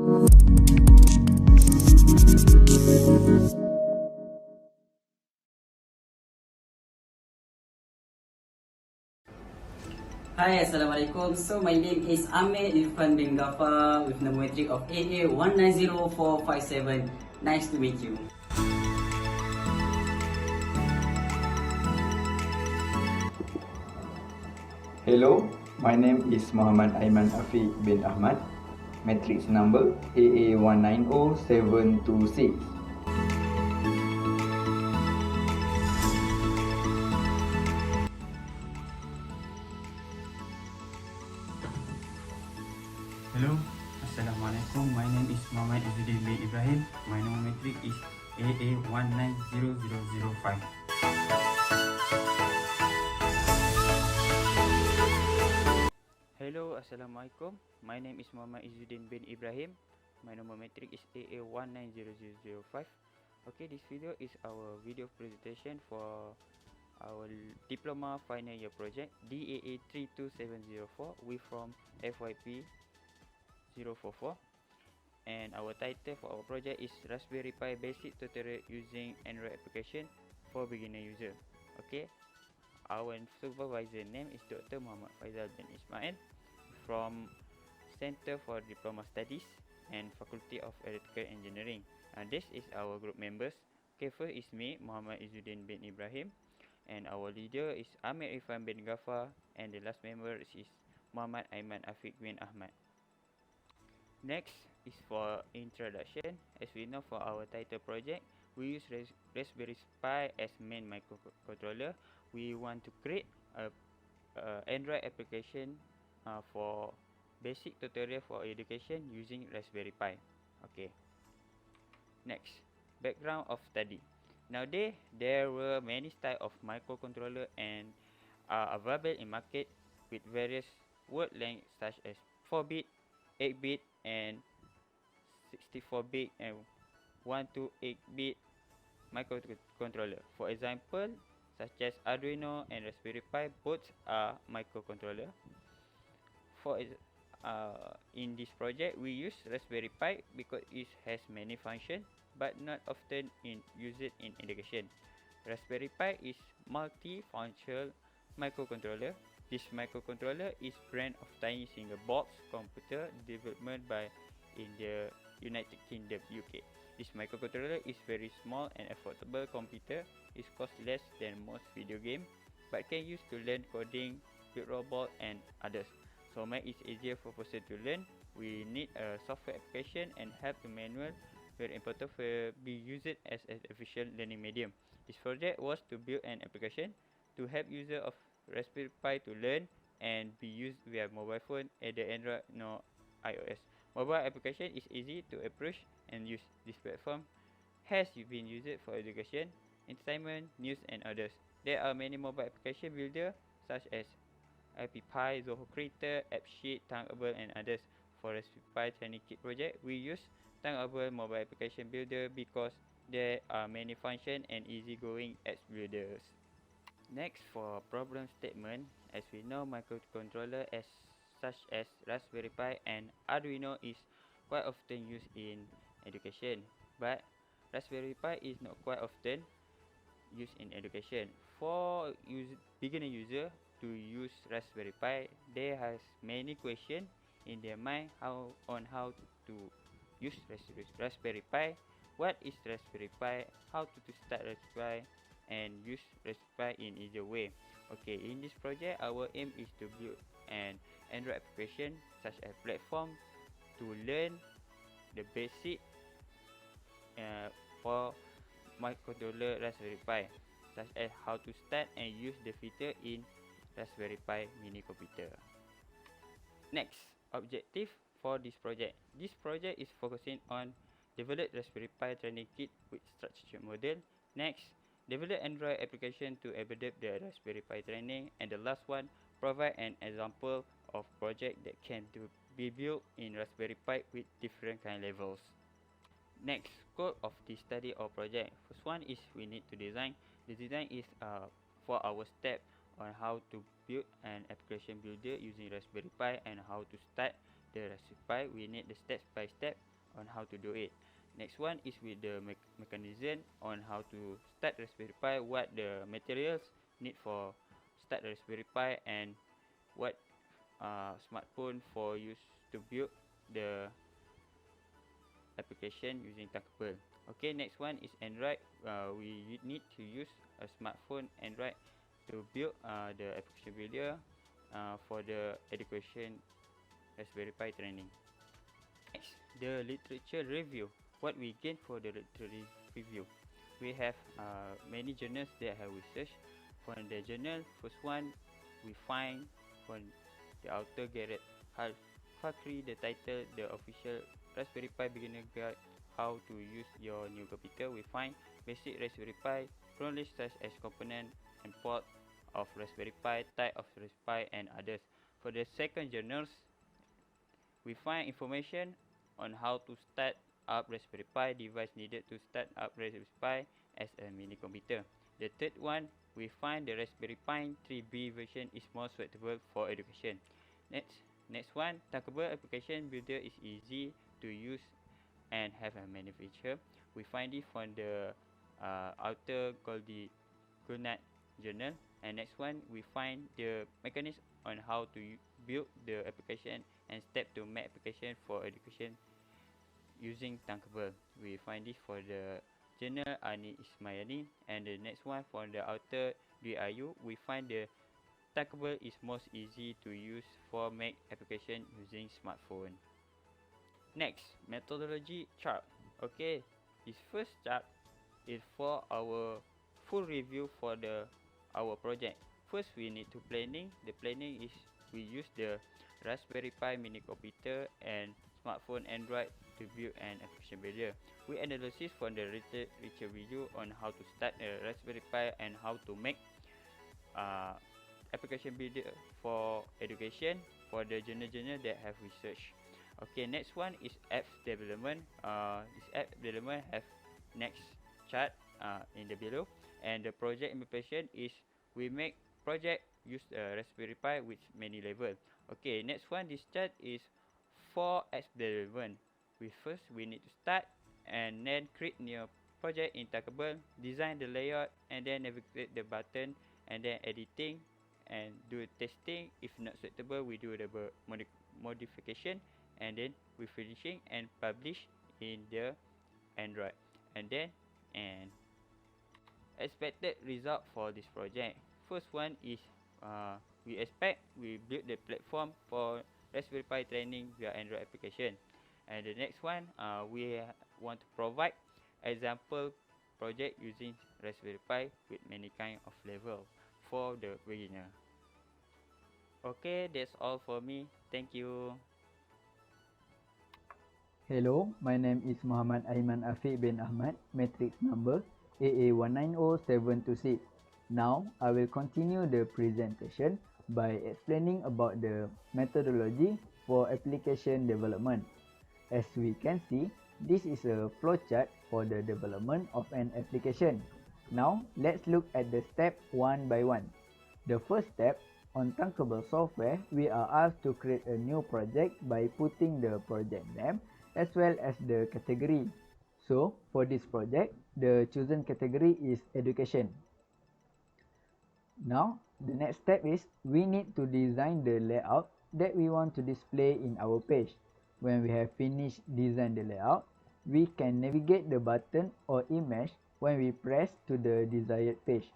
Hi, Assalamualaikum. So my name is Amir Irfan bin Ghaffar with number matric of AA1900457. Nice to meet you. Hello, my name is Muhammad Aiman Afiq bin Ahmad, matrix number AA190726. Hello, Assalamualaikum. My name is Muhammad Izzuddin bin Ibrahim. My number matric is AA190005. Hello, Assalamualaikum. My name is Muhammad Izzuddin bin Ibrahim. My number matric is AA190005. Okay, this video is our video presentation for our diploma final year project DAA32704. We from FYP 044, and our title for our project is Raspberry Pi Basic Tutorial using Android application for beginner user. Okay, our supervisor name is Dr. Muhammad Faizal bin Ismail from Center for Diploma Studies and Faculty of Electrical Engineering. And this is our group members. Okay, first is me, Muhammad Izzuddin bin Ibrahim, and our leader is Amir Irfan bin Ghaffar, and the last member is Muhammad Aiman Afiq bin Ahmad. Next is for introduction. As we know, for our title project, we use Raspberry Pi as main microcontroller. We want to create a Android application for basic tutorial for education using Raspberry Pi. Okay. Next, background of study. Nowadays, there were many styles of microcontroller and are available in market with various word lengths such as 4-bit, 8-bit, and 64-bit and 128-bit microcontroller. For example, such as Arduino and Raspberry Pi, both are microcontroller. In this project, we use Raspberry Pi because it has many functions, but not often used in education. Raspberry Pi is multi-functional microcontroller. This microcontroller is brand of tiny single box computer developed by in the United Kingdom UK. This microcontroller is very small and affordable computer. It costs less than most video games, but can use to learn coding, build robot and others. So make it easier for person to learn. We need a software application and help the manual very important for be used as an efficient learning medium. This project was to build an application to help user of Raspberry Pi to learn and be used via mobile phone, either Android nor iOS. Mobile application is easy to approach and use. This platform has been used for education, entertainment, news and others. There are many mobile application builder such as FYP, Zoho Creator, AppSheet, Tankable and others. For Raspberry Pi Training Kit project, we use Tankable mobile application builder because there are many functions and easygoing apps builders. Next, for problem statement, as we know, microcontroller as such as Raspberry Pi and Arduino is quite often used in education, but Raspberry Pi is not quite often used in education. For beginner user to use Raspberry Pi, they has many questions in their mind on how to use Raspberry Pi. What is Raspberry Pi? How to start Raspberry Pi and use Raspberry Pi in easier way. Okay, in this project, our aim is to build an Android application such as platform to learn the basic for microcontroller Raspberry Pi, such as how to start and use the feature in Raspberry Pi mini computer. Next, objective for this project. This project is focusing on develop Raspberry Pi training kit with structured model. Next, develop Android application to adapt the Raspberry Pi training. And the last one, provide an example of project that can be built in Raspberry Pi with different kind levels. Next, scope of the study or project. First one is we need to design. The design is for our step on how to build an application builder using Raspberry Pi and how to start the Raspberry Pi. We need the step by step on how to do it. Next one is with the mechanism on how to start Raspberry Pi, what the materials need for start Raspberry Pi, and what smartphone for use to build the application using Thunkable. Okay, next one is Android. We need to use a smartphone Android to build the application builder for the education Raspberry Pi training. Next, the literature review. What we gain for the literature review? We have many journals that have research. From the journal, first one we find from the author Garrett Fakri, the title, the official Raspberry Pi beginner guide, how to use your new computer. We find basic Raspberry Pi, knowledge such as component and port of Raspberry Pi, type of Raspberry Pi, and others. For the second journals, we find information on how to start up Raspberry Pi, device needed to start up Raspberry Pi as a mini computer. The third one, we find the Raspberry Pi 3B version is more suitable for education. Next one, Thunkable application builder is easy to use and have a many feature. We find it from the author Goldnut journal. And next one, we find the mechanism on how to build the application and step to make application for education using Thunkable. We find this for the journal Ani Ismayani, and the next one from the author DAE32704. We find the Thunkable is most easy to use for make application using smartphone. Next, methodology chart. Okay, this first chart is for our full review for our project. First, we need to planning. The planning is we use the Raspberry Pi mini computer and smartphone Android to build an application builder. We analysis from the literature review on how to start a Raspberry Pi and how to make application builder for education for the journal that have research. Okay, next one is app development. This app development have next chart in the below, and the project implementation is we make project use Raspberry Pi with many level. Okay, next one, this chart is for app development. We need to start and then create new project in Thunkable, design the layout, and then navigate the button, and then editing and do testing. If not suitable, we do the modification, and then we finishing and publish in the Android. And then expected result for this project. First one is we build the platform for Raspberry Pi training via Android application. And the next one, we want to provide example project using Raspberry Pi with many kind of level for the beginner. Okay, that's all for me. Thank you. Hello, my name is Muhammad Aiman Afiq bin Ahmad, matrix number AA32704. Now, I will continue the presentation by explaining about the methodology for application development. As we can see, this is a flowchart for the development of an application. Now, let's look at the step one by one. The first step, on Thunkable software, we are asked to create a new project by putting the project name as well as the category. So, for this project, the chosen category is education. Now, the next step is we need to design the layout that we want to display in our page. When we have finished design the layout, we can navigate the button or image when we press to the desired page.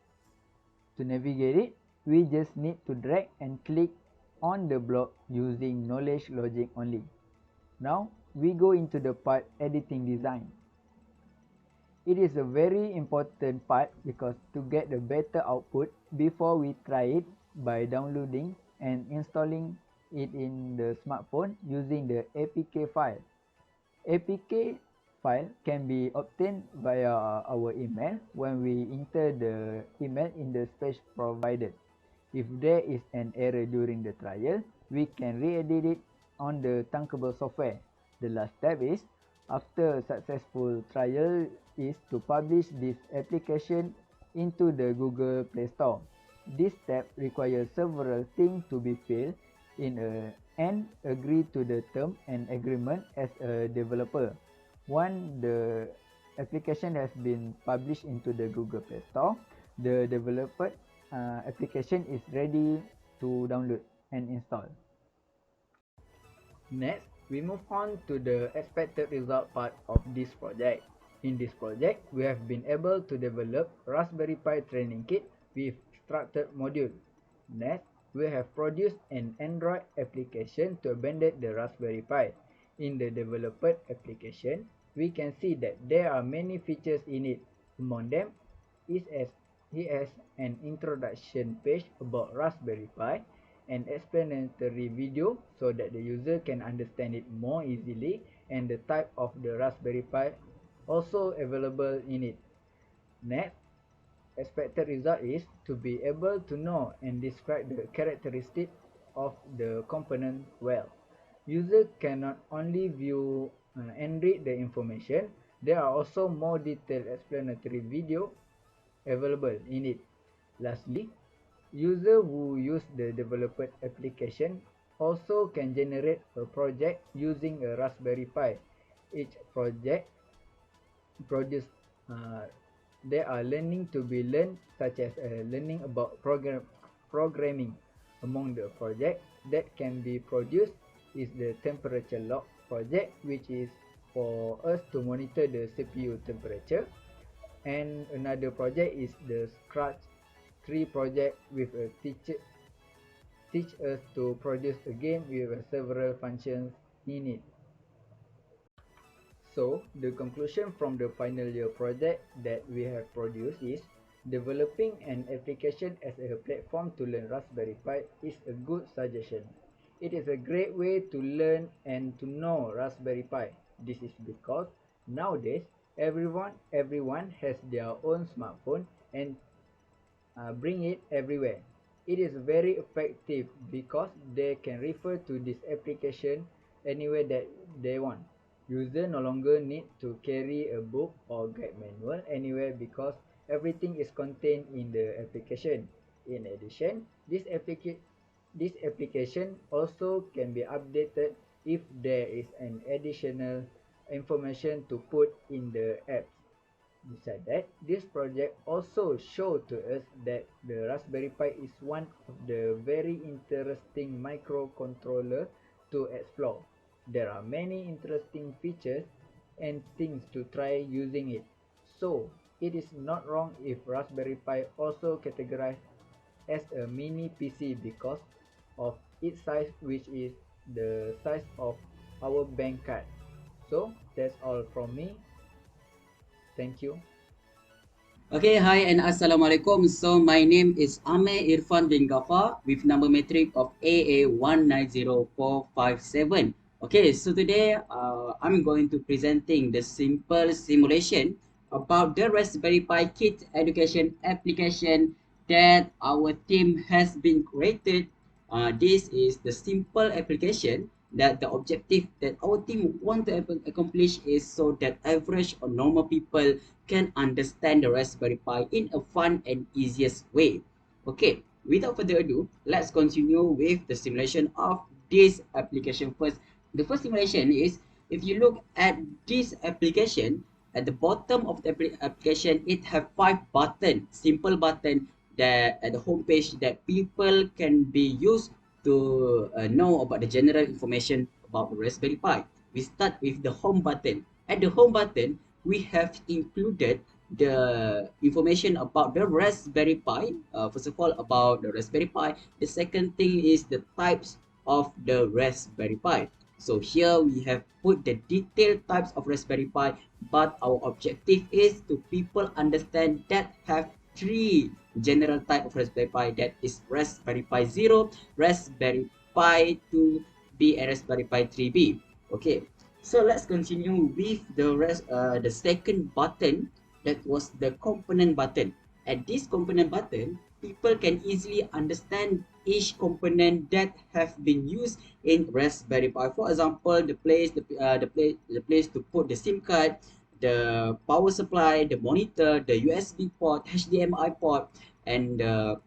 To navigate it, we just need to drag and click on the block using knowledge logic only. Now, we go into the part editing design. It is a very important part because to get a better output before we try it by downloading and installing it in the smartphone using the APK file. APK file can be obtained via our email when we enter the email in the space provided. If there is an error during the trial, we can re-edit it on the Thunkable software. The last step is, after successful trial, is to publish this application into the Google Play Store. This step requires several things to be filled in and agree to the term and agreement as a developer. Once the application has been published into the Google Play Store, the developer application is ready to download and install. Next, we move on to the expected result part of this project. In this project, we have been able to develop Raspberry Pi training kit with structured module. Next, we have produced an Android application to abandon the Raspberry Pi. In the developer application, we can see that there are many features in it. Among them is as he has an introduction page about Raspberry Pi, an explanatory video so that the user can understand it more easily, and the type of the Raspberry Pi also available in it. Next, expected result is to be able to know and describe the characteristic of the component well. User can not only view and read the information, there are also more detailed explanatory video available in it. Lastly, user who use the developer application also can generate a project using a Raspberry Pi. Each project produce there are learning to be learned, such as learning about programming. Among the project that can be produced is the temperature log project, which is for us to monitor the CPU temperature, and another project is the Scratch 3 project with a teach us to produce a game with several functions in it. So, the conclusion from the final year project that we have produced is developing an application as a platform to learn Raspberry Pi is a good suggestion. It is a great way to learn and to know Raspberry Pi. This is because nowadays everyone has their own smartphone and bring it everywhere. It is very effective because they can refer to this application anywhere that they want. User no longer need to carry a book or guide manual anywhere because everything is contained in the application. In addition, this application also can be updated if there is an additional information to put in the app. Besides that, this project also showed to us that the Raspberry Pi is one of the very interesting microcontroller to explore. There are many interesting features and things to try using it. So, it is not wrong if Raspberry Pi also categorized as a mini PC because of its size, which is the size of our bank card. So, that's all from me. Thank you. Okay, hi and assalamualaikum. So my name is Ame Irfan bin Ghaffar with number matric of AA32704. Okay, so today I'm going to presenting the simple simulation about the Raspberry Pi Kit education application that our team has been created. This is the simple application that the objective that our team want to accomplish is so that average or normal people can understand the Raspberry Pi in a fun and easiest way. Okay, without further ado, let's continue with the simulation of this application first. The first simulation is, if you look at this application, at the bottom of the application, it have 5 buttons, simple button that at the home page that people can be used to know about the general information about Raspberry Pi. We start with the home button. At the home button, we have included the information about the Raspberry Pi. First of all, about the Raspberry Pi. The second thing is the types of the Raspberry Pi. So here we have put the detailed types of Raspberry Pi, but our objective is to people understand that have 3 general type of Raspberry Pi, that is Raspberry Pi 0, Raspberry Pi 2B, and Raspberry Pi 3B. Okay, so let's continue with the second button, that was the component button. At this component button, people can easily understand each component that have been used in Raspberry Pi. For example, the place to put the SIM card, the power supply, the monitor, the USB port, HDMI port, and the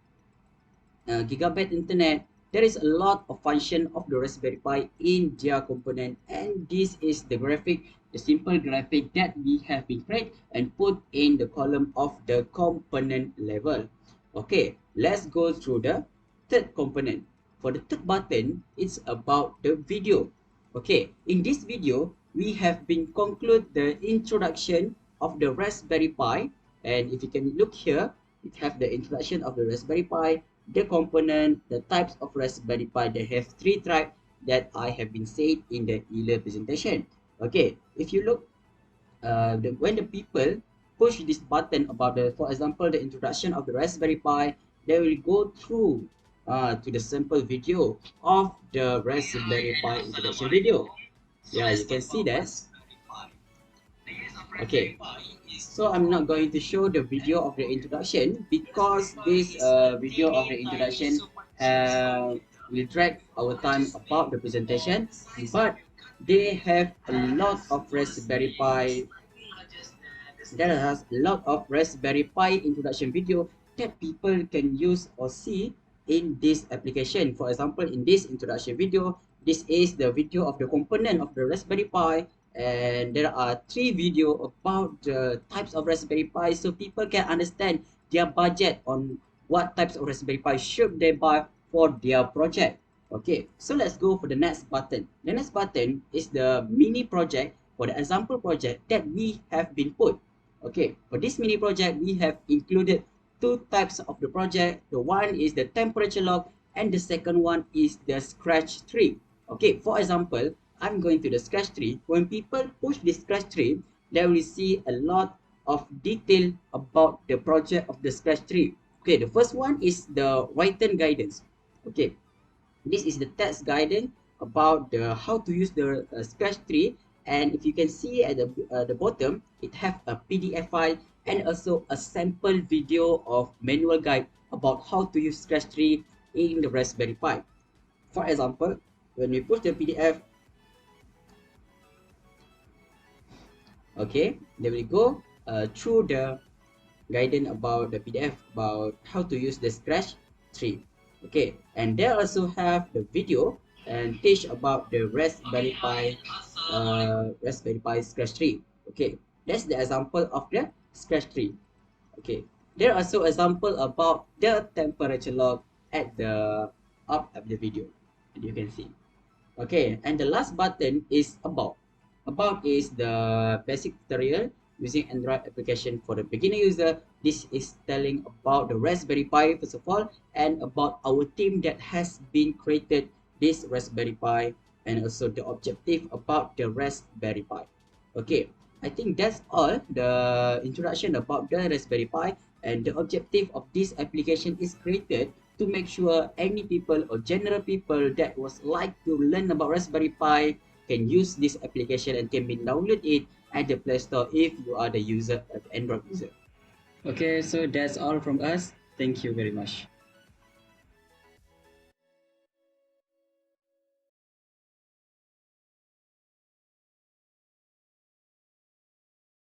gigabyte internet, there is a lot of function of the Raspberry Pi in their component, and this is the graphic, the simple graphic that we have been create and put in the column of the component level. Okay, let's go through the third component. For the third button, it's about the video. Okay, in this video, we have been conclude the introduction of the Raspberry Pi, and if you can look here, it have the introduction of the Raspberry Pi, the component, the types of Raspberry Pi. They have three types that I have been said in the earlier presentation. Okay, if you look, when the people push this button about the, for example, the introduction of the Raspberry Pi, they will go through to the sample video of the Raspberry Pi introduction video. Yeah, you can see that. Okay, so I'm not going to show the video of the introduction because this video of the introduction will drag our time about the presentation, but they have a lot of Raspberry Pi. There has a lot of Raspberry Pi introduction video that people can use or see in this application. For example, in this introduction video, this is the video of the component of the Raspberry Pi, and there are three video about the types of Raspberry Pi, so people can understand their budget on what types of Raspberry Pi should they buy for their project. Okay, so let's go for the next button. The next button is the mini project for the example project that we have been put. Okay, for this mini project, we have included two types of the project. The one is the temperature log, and the second one is the scratch tree. Okay, for example, I'm going to the scratch tree. When people push the scratch tree, they will see a lot of detail about the project of the scratch tree. Okay, the first one is the written guidance. Okay, this is the text guidance about the how to use the scratch tree, and if you can see at the bottom, it have a PDF file and also a sample video of manual guide about how to use scratch tree in the Raspberry Pi. For example, when we push the PDF, okay, they will go through the guidance about the PDF about how to use the scratch tree. Okay, and they also have the video and teach about the Raspberry Pi scratch tree. Okay, that's the example of the scratch tree. Okay, there are also example about the temperature log at the up of the video, and you can see. Okay, and the last button is about. About is the basic tutorial using Android application for the beginner user. This is telling about the Raspberry Pi first of all, and about our team that has been created this Raspberry Pi, and also the objective about the Raspberry Pi. Okay, I think that's all the introduction about the Raspberry Pi, and the objective of this application is created to make sure any people or general people that was like to learn about Raspberry Pi can use this application and can be download it at the Play Store if you are the user, Android user. Okay, so that's all from us. Thank you very much.